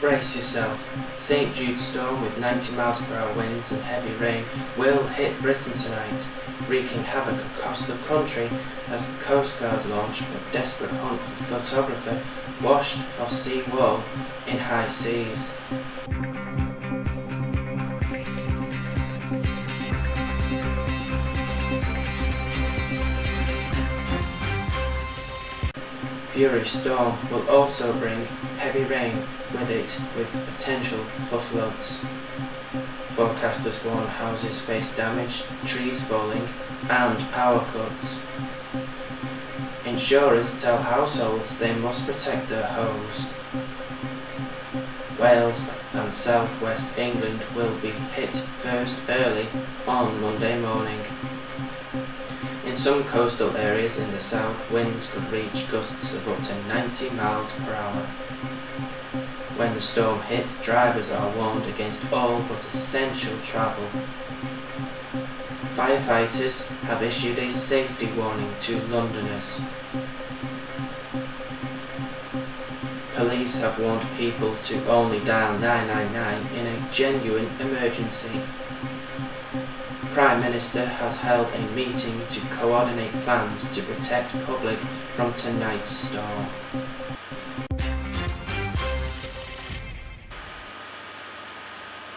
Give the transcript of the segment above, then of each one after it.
Brace yourself. St. Jude storm with 90 miles per hour winds and heavy rain will hit Britain tonight, wreaking havoc across the country as the Coast Guard launched a desperate hunt for a photographer washed off sea wall in high seas. Fury storm will also bring heavy rain with it, with potential for floods. Forecasters warn houses face damage, trees falling and power cuts. Insurers tell households they must protect their homes. Wales and southwest England will be hit first early on Monday morning. In some coastal areas in the south, winds could reach gusts of up to 90 miles per hour. When the storm hits, drivers are warned against all but essential travel. Firefighters have issued a safety warning to Londoners. Police have warned people to only dial 999 in a genuine emergency. Prime Minister has held a meeting to coordinate plans to protect public from tonight's storm.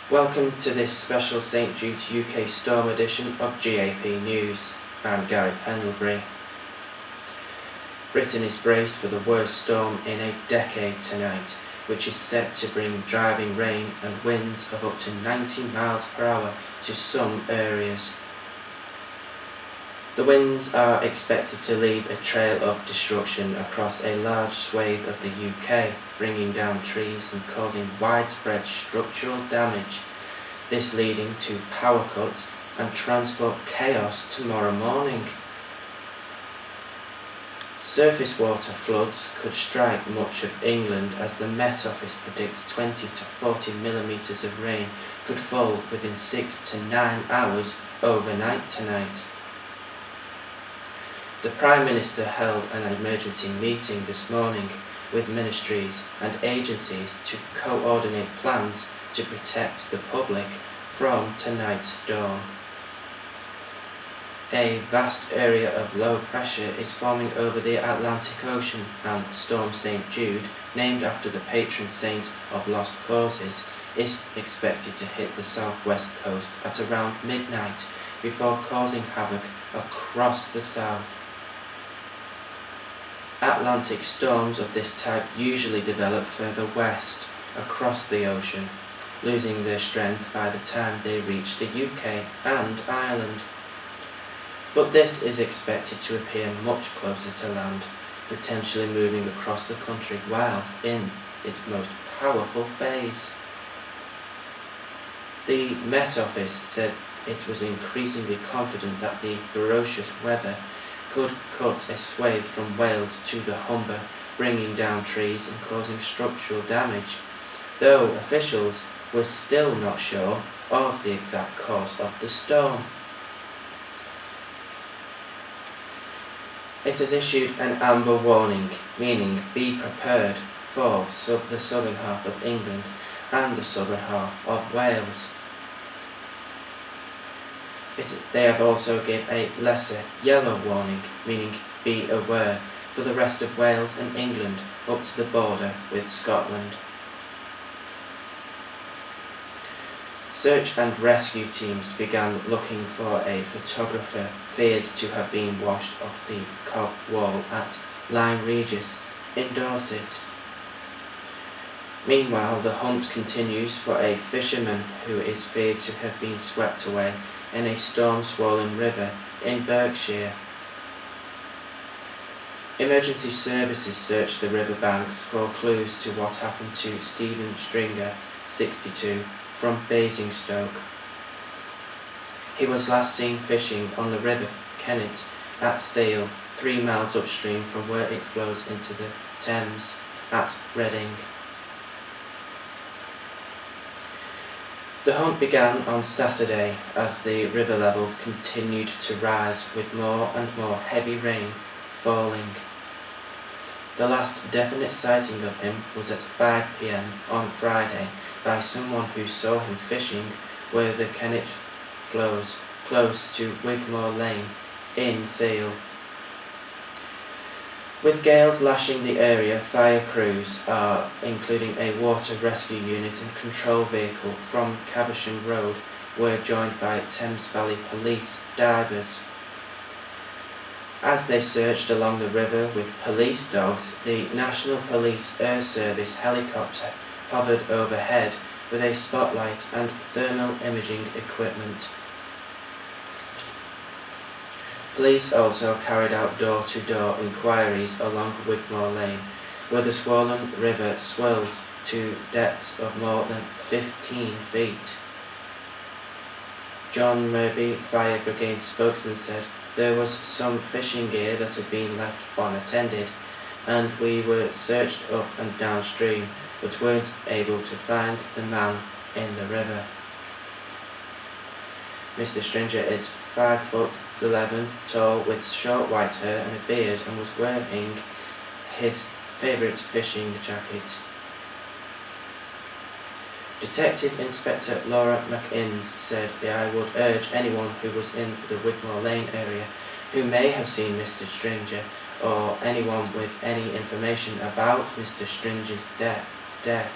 Welcome to this special St. Jude's UK Storm edition of GAP News. I'm Gary Pendlebury. Britain is braced for the worst storm in a decade tonight, which is set to bring driving rain and winds of up to 90 miles per hour to some areas. The winds are expected to leave a trail of destruction across a large swathe of the UK, bringing down trees and causing widespread structural damage, this leading to power cuts and transport chaos tomorrow morning. Surface water floods could strike much of England as the Met Office predicts 20 to 40 millimetres of rain could fall within 6 to 9 hours overnight tonight. The Prime Minister held an emergency meeting this morning with ministries and agencies to coordinate plans to protect the public from tonight's storm. A vast area of low pressure is forming over the Atlantic Ocean, and Storm St. Jude, named after the patron saint of lost causes, is expected to hit the southwest coast at around midnight before causing havoc across the south. Atlantic storms of this type usually develop further west across the ocean, losing their strength by the time they reach the UK and Ireland. But this is expected to appear much closer to land, potentially moving across the country whilst in its most powerful phase. The Met Office said it was increasingly confident that the ferocious weather could cut a swathe from Wales to the Humber, bringing down trees and causing structural damage, though officials were still not sure of the exact cause of the storm. It has issued an amber warning, meaning be prepared for the southern half of England and the southern half of Wales. They have also given a lesser yellow warning, meaning be aware, for the rest of Wales and England up to the border with Scotland. Search and rescue teams began looking for a photographer feared to have been washed off the Cobb Wall at Lyme Regis in Dorset. Meanwhile, the hunt continues for a fisherman who is feared to have been swept away in a storm-swollen river in Berkshire. Emergency services searched the riverbanks for clues to what happened to Stephen Stringer, 62, from Basingstoke. He was last seen fishing on the River Kennet at Thale, 3 miles upstream from where it flows into the Thames at Reading. The hunt began on Saturday as the river levels continued to rise with more and more heavy rain falling. The last definite sighting of him was at 5 p.m. on Friday by someone who saw him fishing where the Kennet flows, close to Wigmore Lane in Thiel. With gales lashing the area, fire crews including a water rescue unit and control vehicle from Caversham Road, were joined by Thames Valley Police divers. As they searched along the river with police dogs, the National Police Air Service helicopter hovered overhead with a spotlight and thermal imaging equipment. Police also carried out door-to-door inquiries along Wigmore Lane, where the swollen river swells to depths of more than 15 feet. John Murby, Fire Brigade spokesman, said there was some fishing gear that had been left unattended, and we were searched up and downstream, but weren't able to find the man in the river. Mr. Stringer is 5'11" tall with short white hair and a beard, and was wearing his favourite fishing jacket. Detective Inspector Laura McInnes said I would urge anyone who was in the Wigmore Lane area who may have seen Mr. Stringer, or anyone with any information about Mr. Stringer's death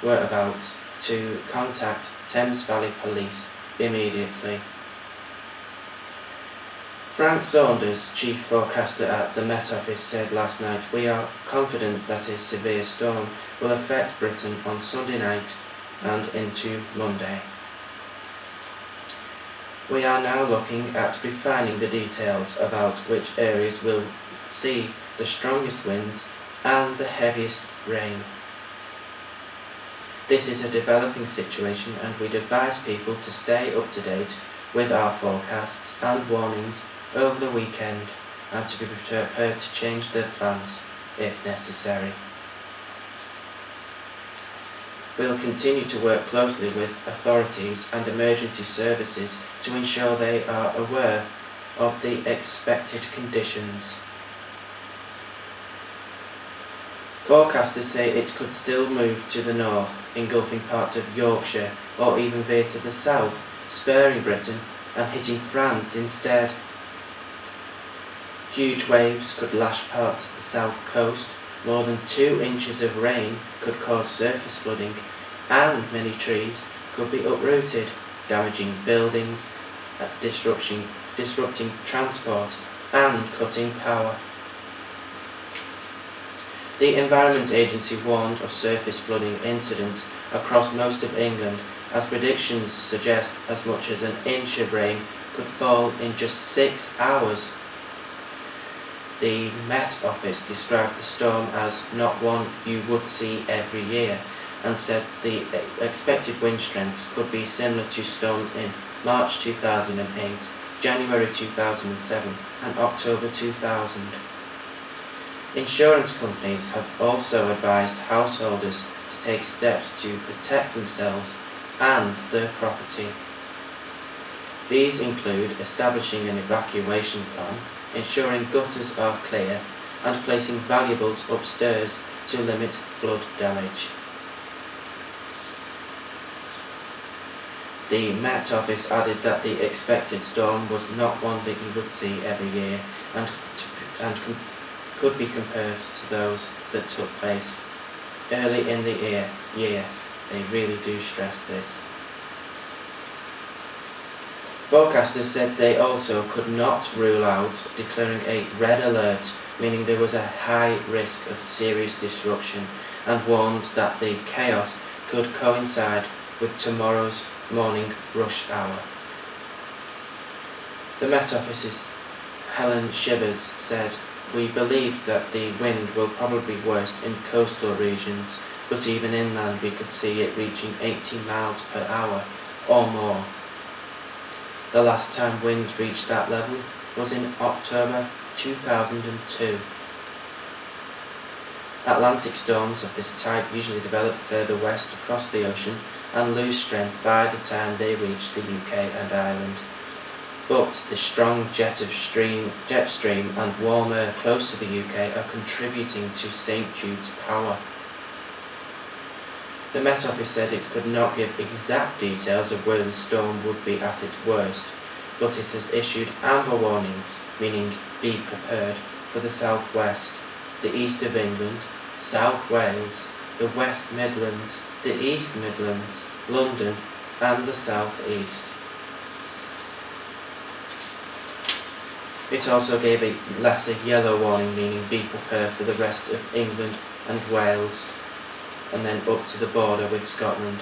whereabouts, to contact Thames Valley Police immediately. Frank Saunders, chief forecaster at the Met Office, said last night, "We are confident that a severe storm will affect Britain on Sunday night and into Monday. We are now looking at refining the details about which areas will see the strongest winds and the heaviest rain. This is a developing situation, and we'd advise people to stay up to date with our forecasts and warnings over the weekend, and to be prepared to change their plans if necessary. We'll continue to work closely with authorities and emergency services to ensure they are aware of the expected conditions." Forecasters say it could still move to the north, engulfing parts of Yorkshire, or even veer to the south, sparing Britain and hitting France instead. Huge waves could lash parts of the south coast. More than 2 inches of rain could cause surface flooding, and many trees could be uprooted, damaging buildings, disrupting transport, and cutting power. The Environment Agency warned of surface flooding incidents across most of England, as predictions suggest as much as an inch of rain could fall in just 6 hours. The Met Office described the storm as not one you would see every year, and said the expected wind strengths could be similar to storms in March 2008, January 2007 and October 2000. Insurance companies have also advised householders to take steps to protect themselves and their property. These include establishing an evacuation plan, ensuring gutters are clear, and placing valuables upstairs to limit flood damage. The Met Office added that the expected storm was not one that you would see every year, and could be compared to those that took place early in the year. They really do stress this. Forecasters said they also could not rule out declaring a red alert, meaning there was a high risk of serious disruption, and warned that the chaos could coincide with tomorrow's morning rush hour. The Met Office's Helen Shivers said, "We believe that the wind will probably be worst in coastal regions, but even inland we could see it reaching 80 miles per hour or more. The last time winds reached that level was in October 2002. Atlantic storms of this type usually develop further west across the ocean and lose strength by the time they reach the UK and Ireland. but the strong jet stream and warm air close to the UK are contributing to St Jude's power. The Met Office said it could not give exact details of where the storm would be at its worst, but it has issued amber warnings, meaning be prepared, for the South West, the East of England, South Wales, the West Midlands, the East Midlands, London and the South East. It also gave a lesser yellow warning, meaning be prepared for the rest of England and Wales, and then up to the border with Scotland.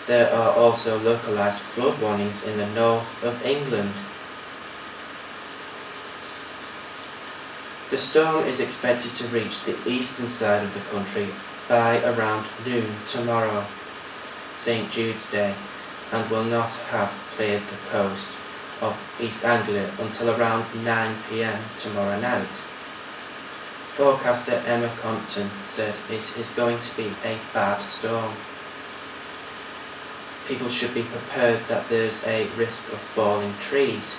There are also localised flood warnings in the north of England. The storm is expected to reach the eastern side of the country by around noon tomorrow, St Jude's Day, and will not have cleared the coast of East Anglia until around 9 p.m. tomorrow night. Forecaster Emma Compton said it is going to be a bad storm. People should be prepared that there's a risk of falling trees.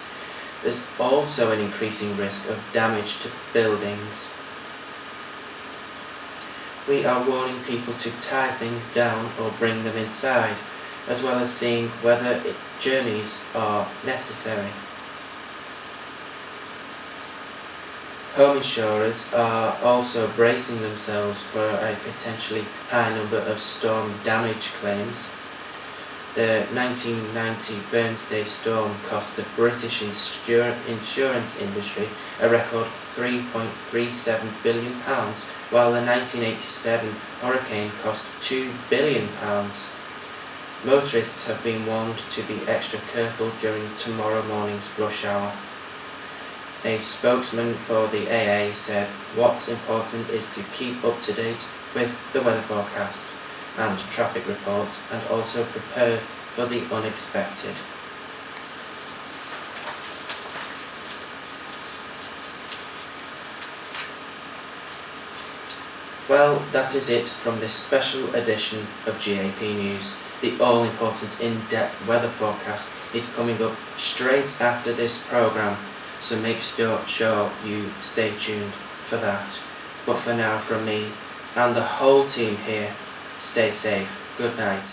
There's also an increasing risk of damage to buildings. We are warning people to tie things down or bring them inside, as well as seeing whether journeys are necessary. Home insurers are also bracing themselves for a potentially high number of storm damage claims. The 1990 Burnsday storm cost the British insurance industry a record £3.37 billion, while the 1987 hurricane cost £2 billion. Motorists have been warned to be extra careful during tomorrow morning's rush hour. A spokesman for the AA said what's important is to keep up to date with the weather forecast and traffic reports, and also prepare for the unexpected. Well, that is it from this special edition of GAP News. The all-important in-depth weather forecast is coming up straight after this programme, so make sure you stay tuned for that. But for now, from me and the whole team here, stay safe. Good night.